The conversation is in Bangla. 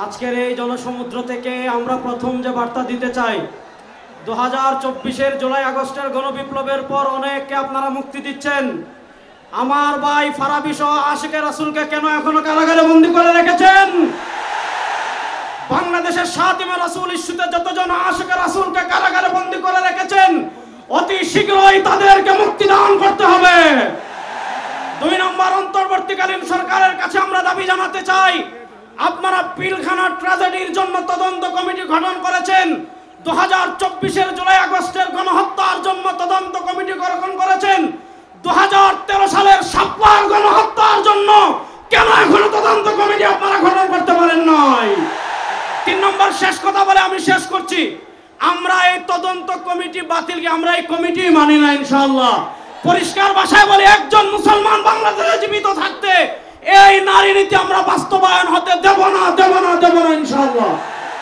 আজকের এই জনসমুদ্র থেকে আমরা প্রথম যে বার্তা দিতে চাই, 2024-এর জুলাই আগস্টের গণবিপ্লবের পর অনেককে আপনারা মুক্তি দিচ্ছেন। আমার ভাই ফারাবী সহ আশিকে রাসূলকে কেন এখনো কারাগারে বন্দী করে রেখেছেন? বাংলাদেশের শাতিমে রাসূল ইস্যুতে যতজন আশিকে রাসূলকে কারাগারে বন্দী করে রেখেছেন, অতি শীঘ্রই তাদেরকে মুক্তি দান করতে হবে। 2 নম্বর, অন্তর্বর্তীকালীন সরকারের কাছে আমরা দাবি জানাতে চাই, আপনারা পিলখানা ট্র্যাজেডির জন্য তদন্ত কমিটি গঠন করেছেন, 2024-এর জুলাই আগস্টের গণহত্যার জন্য তদন্ত কমিটি গঠন করেছেন, 2013 সালের শাপলার গণহত্যার জন্য কেন এখনো তদন্ত কমিটি আপনারা গঠন করতে পারেন নাই? 3 নম্বর, শেষ কথা বলে আমি শেষ করছি, আমরা এই তদন্ত কমিটি বাতিলকে আমরা এই কমিটি মানি না ইনশাআল্লাহ। পরিষ্কার ভাষায় বলি, একজন মুসলমান বাংলাদেশে জীবিত থাকতে এই নারী নীতি আমরা বাস্তবায়ন হতে দেব না ইনশাআল্লাহ।